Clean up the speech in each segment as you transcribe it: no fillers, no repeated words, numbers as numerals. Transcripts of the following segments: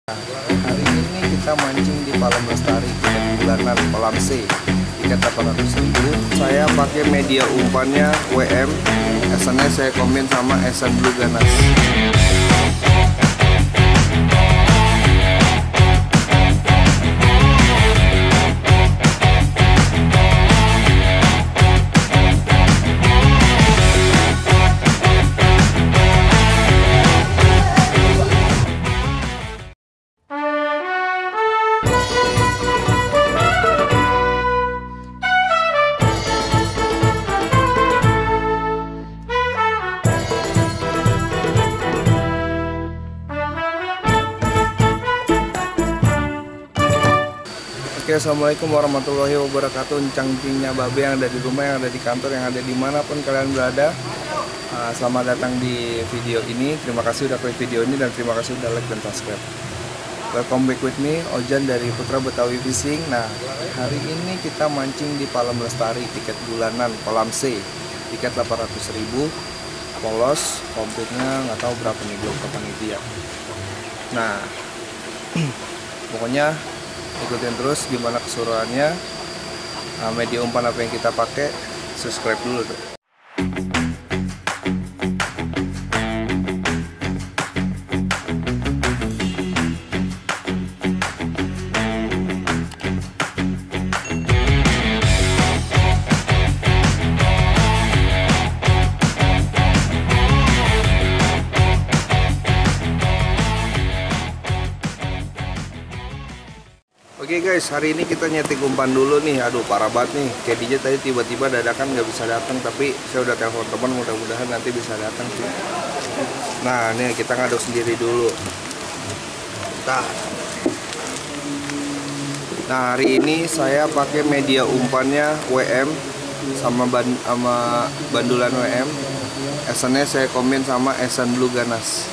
Hari ini kita mancing di Palam Lestari, tiket bulanan kolam C, tiket 800.000. Saya pakai media umpannya WM, esennya saya kombin sama esen Blue Ganas. Oke, assalamualaikum warahmatullahi wabarakatuh. Cangcingnya babe yang ada di rumah, yang ada di kantor, yang ada dimanapun kalian berada. Selamat datang di video ini. Terima kasih udah klik video ini dan terima kasih udah like dan subscribe. Welcome back with me, Ojan dari Putra Betawi Fishing. Nah, hari ini kita mancing di Palam Lestari, tiket bulanan kolam C, tiket 800.000, polos, komplitnya nggak tahu berapa nih, belum ke panitia. Nah, pokoknya ikutin terus gimana keseruannya, media umpan apa yang kita pakai, subscribe dulu tuh. Oke guys, hari ini kita nyetik umpan dulu nih. Aduh, parah banget nih. Kayak DJ tadi tiba-tiba dadakan nggak bisa datang, tapi saya udah telepon teman, mudah-mudahan nanti bisa datang sih. Nah, nih kita ngaduk sendiri dulu. Nah, hari ini saya pakai media umpannya WM sama bandulan WM. Esennya saya kombin sama esen Blue Ganas.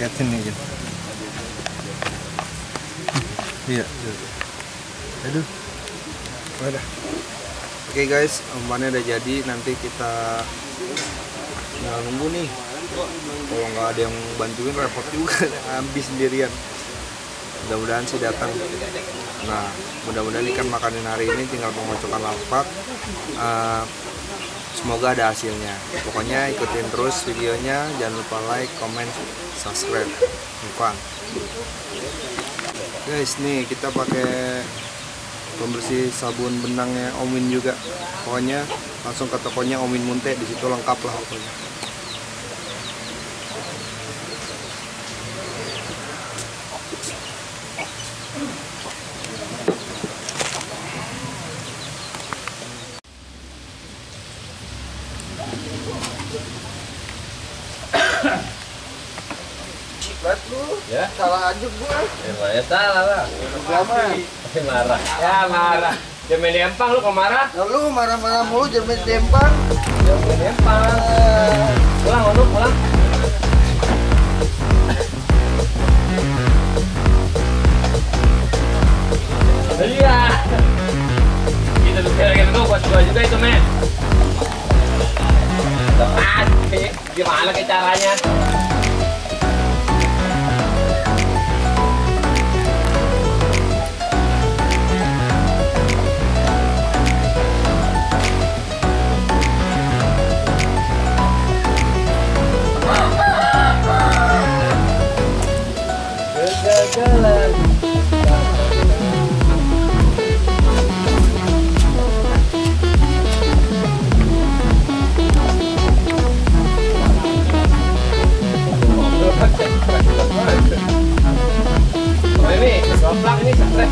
paketin nih gitu. Iya. Aduh. Udah. Oke guys, umpannya udah jadi. Nanti kita tinggal nunggu nih. Kalau nggak ada yang bantuin repot juga, habis sendirian. Mudah-mudahan sih datang. Nah, mudah-mudahan ikan makanin hari ini tinggal pengocokan lapak. Semoga ada hasilnya. Pokoknya ikutin terus videonya. Jangan lupa like, comment, subscribe. Fun. Guys, nih kita pakai pembersih sabun benangnya Omin juga. Pokoknya langsung ke tokonya Omin Munte, di situ lengkap lah pokoknya. Ya, Salah aja gua. ya salah lah. Masih marah. Ya marah. Jangan main dempang lu kok marah. Nah, lu marah-marah mulu jangan main dempang. Jangan main dempang. Pulang, Onuk, pulang. Iya. Kita tuh kira-kira tuh buat gua juga itu, men. Tepat. Gimana ke caranya? Kegagalan. Oh ini, goplak ini stres.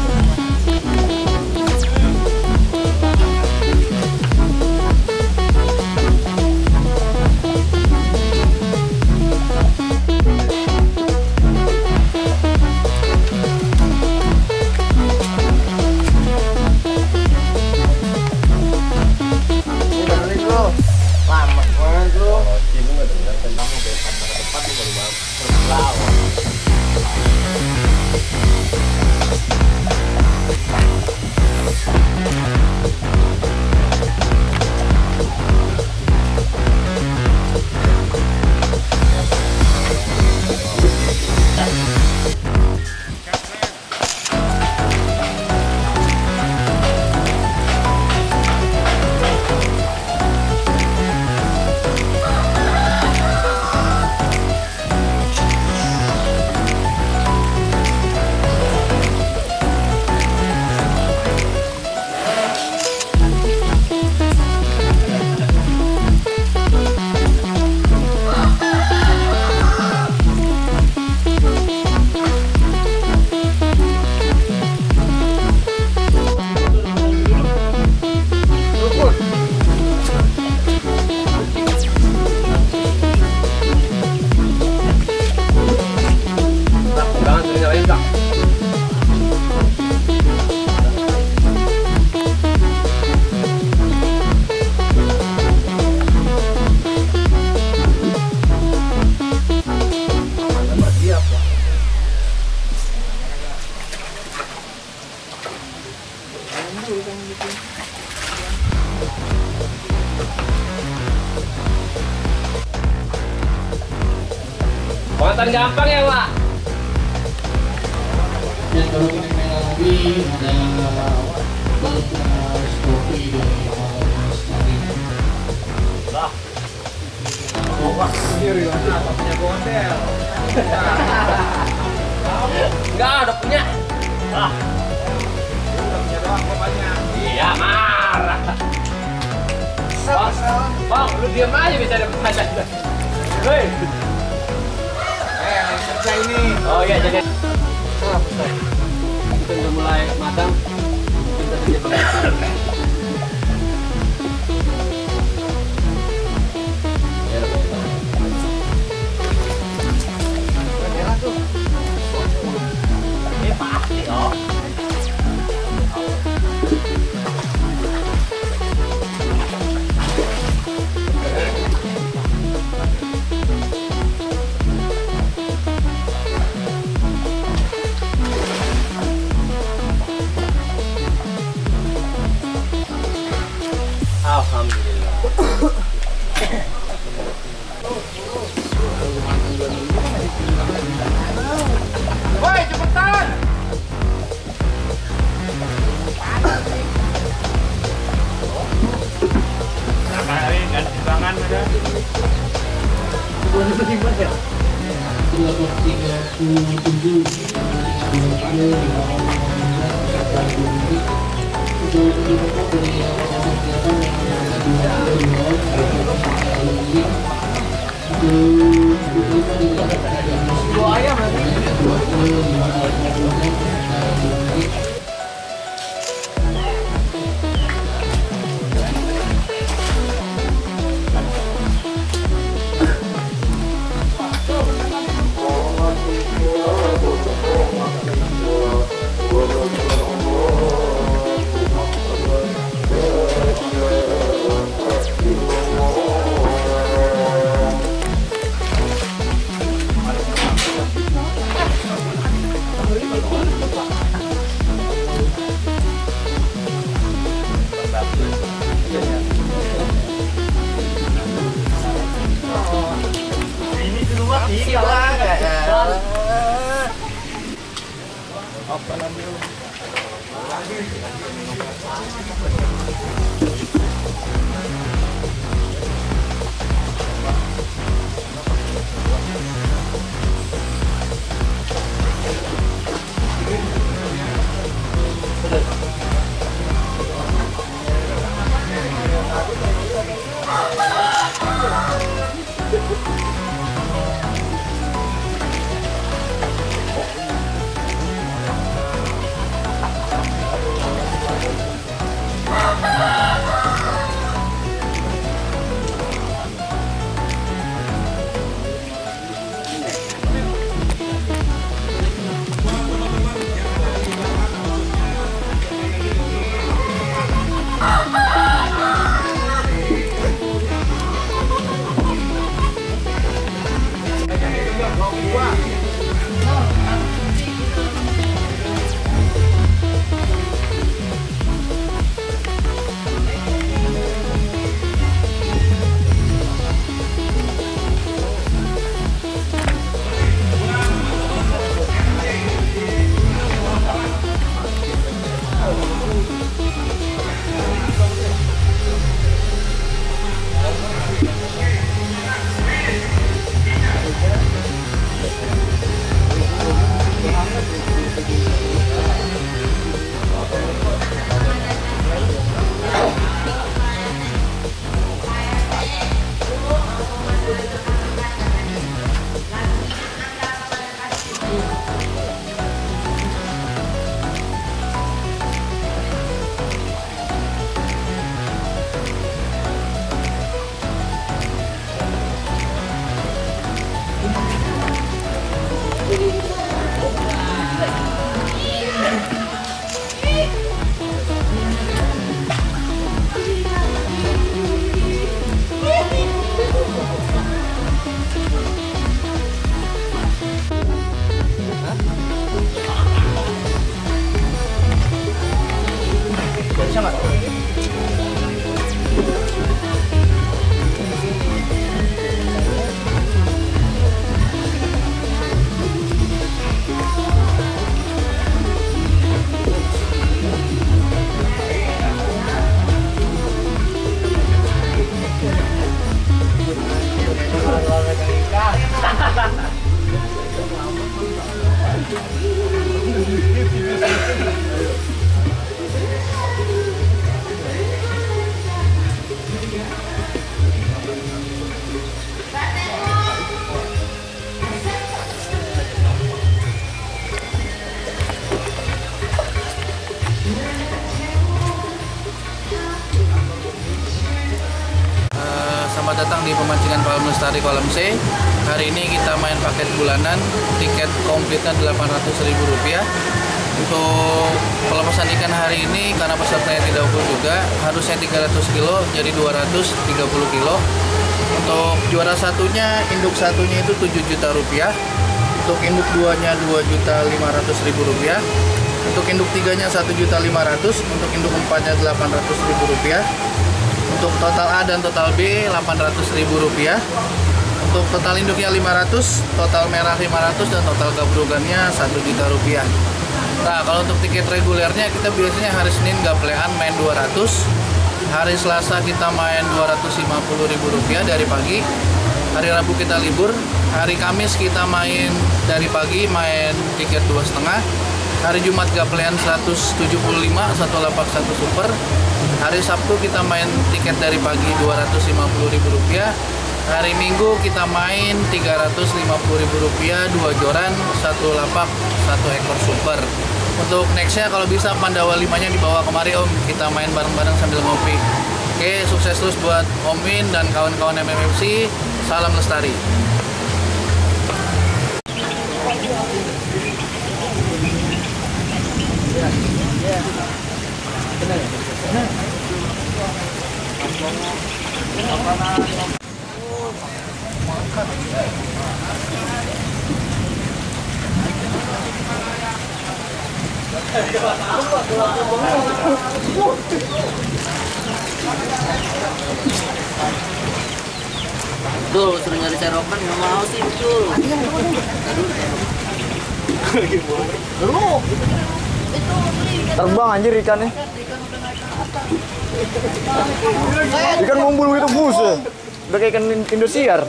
Buatan gampang ya, Pak? Dan baru ini lagi ada Batas kopi dari Mas Tadi. Lah. Wah, sendiri lah. Punya gondel. Enggak, udah punya. Ah. Udah punya doang bapaknya. Iya, marah. Bang, lu diam aja bisa dapat pacar. Hei. Kerja ini. Oh iya, jadi kita udah mulai matang. Kita kerja ini pasti oh. Selamat datang di pemancingan Kolam Lestari Kolam C. Hari ini kita main paket bulanan, tiket komplitnya Rp800.000. Untuk pelepasan ikan hari ini karena pesertanya tidak full juga, harusnya 300 kilo jadi 230 kilo. Untuk juara satunya, induk satunya itu Rp7 juta. Untuk induk duanya Rp2.500.000. Untuk induk tiganya Rp1.500.000. Untuk induk empatnya Rp800.000. Untuk total A dan total B Rp800.000. Untuk total induknya 500, total merah 500 dan total gabrugannya Rp1 juta. Nah, kalau untuk tiket regulernya kita biasanya hari Senin gaplean main 200, hari Selasa kita main Rp250.000 dari pagi, hari Rabu kita libur, hari Kamis kita main dari pagi main tiket 2,5, hari Jumat gaplean 175 satu lapak satu super, hari Sabtu kita main tiket dari pagi Rp250.000, hari Minggu kita main Rp350.000 2 joran satu lapak satu ekor super. Untuk nextnya kalau bisa Pandawa 5-nya dibawa kemari Om, kita main bareng-bareng sambil ngopi. Oke, sukses terus buat Om Min dan kawan-kawan MMFC. Salam lestari. Tuh, suruh nyari serokan nggak mau sih, betul. Terbang anjir ikannya. Ikan ngumpul gitu buset. Udah kayak ikan Indosiar.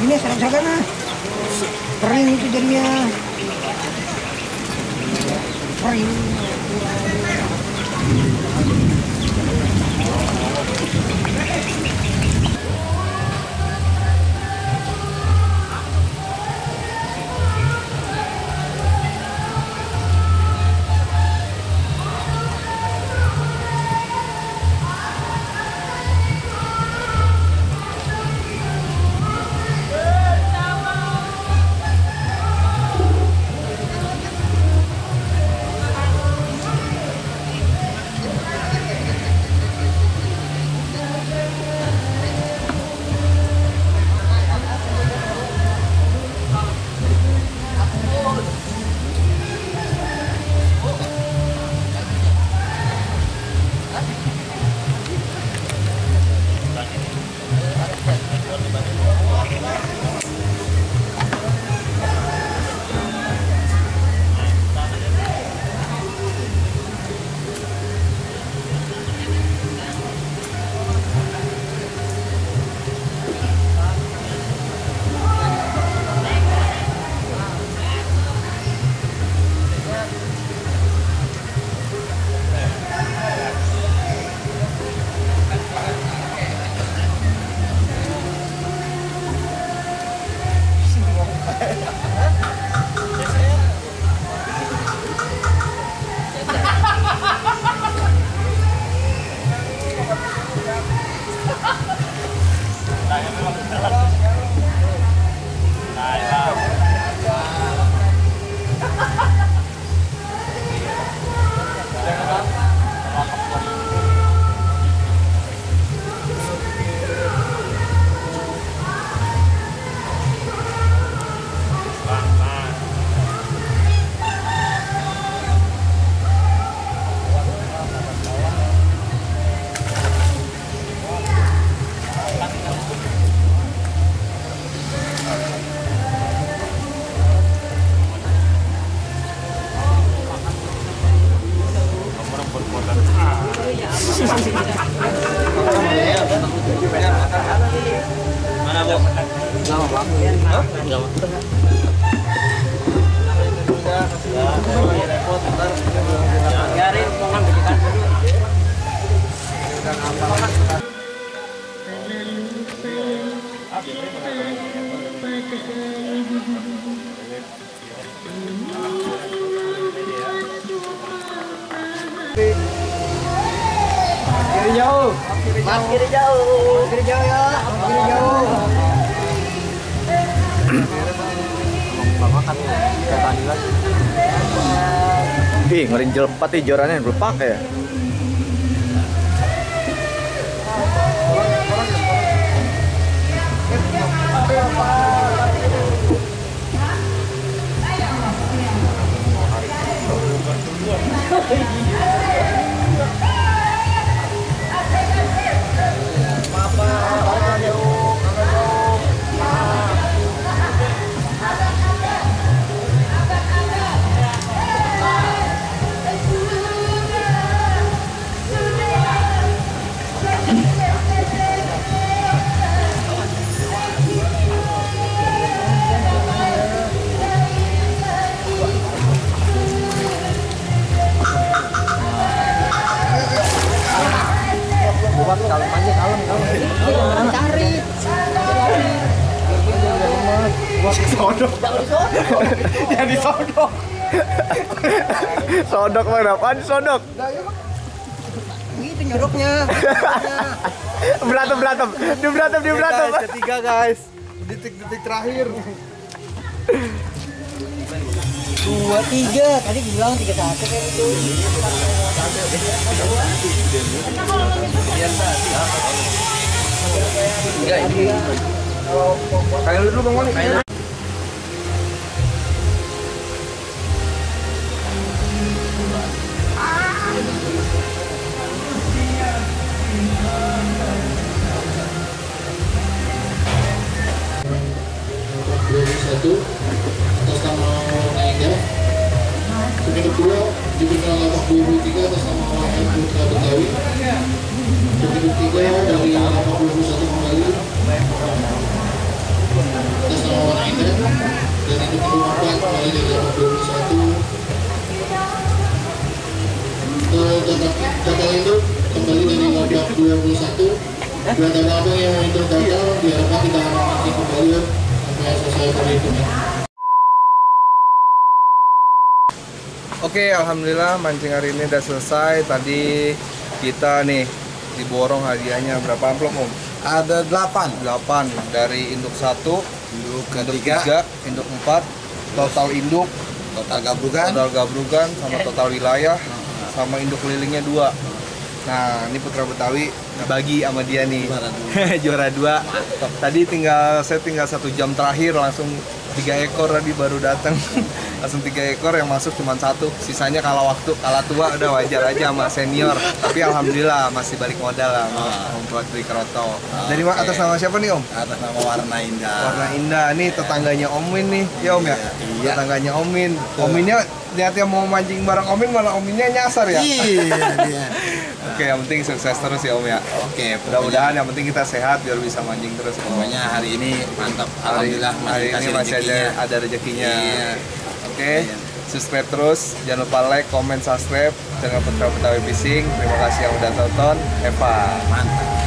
Ini serang-serang ah. Kering itu jadinya. Kering. Kiri jauh. Kiri jauh. Kiri jauh ya. Kiri jauh. Ih, ngerinjel 4 nih jorannya belum pakai ya. kalem aja, kalem. Cari. Sodok. Yang disodok. Sodok mana? Apaan sodok? Gitu nyodoknya. Berantem. Dia berantem. Ketiga guys, detik-detik terakhir. 2-3, tadi bilang 3-1 kayak gitu. Kalian dulu Bang Wali. satu atas nama Naida. Kemudian kedua di final lapak 23 atas nama M. Putra Betawi. Kemudian ketiga dari lapak 21 kembali atas nama Naida. Dan yang keempat kembali dari lapak 21. Total itu kembali dari lapak 21. Buat abang yang itu total diharapkan tidak akan mati kembali sampai selesai perhitungan. Oke, alhamdulillah mancing hari ini udah selesai. Tadi kita nih diborong hadiahnya berapa amplop Om? Ada 8. 8 dari induk 1, Induk induk ketiga, 3, induk 4, total induk, total gabrugan. total gabrugan sama total wilayah sama induk kelilingnya 2. Nah, ini Putra Betawi bagi sama dia nih. Juara 2. Tadi saya tinggal 1 jam terakhir langsung 3 ekor tadi baru datang. Langsung 3 ekor yang masuk cuma 1. Sisanya kalah waktu, kalah tua udah wajar aja sama senior. Tapi alhamdulillah masih balik modal lah sama Om Putra Keroto. Dari atas nama siapa nih Om? Atas nama Warna Indah. Warna Indah. Nih tetangganya Omin nih. Ya Om ya? Iya. Tetangganya Omin. Ominnya lihat yang mau mancing bareng Omin malah Ominnya nyasar ya. Iya. Oke, yang penting sukses terus ya Om ya. Oke, Mudah-mudahan yang penting kita sehat biar bisa mancing terus. Om. pokoknya hari ini mantap. Hari Alhamdulillah ini kasih masih rezekinya. ada rezekinya. Iya. Oke, subscribe terus. Jangan lupa like, comment, subscribe. Jangan Putra Betawi Fishing. Terima kasih yang udah tonton. Eva. Mantap.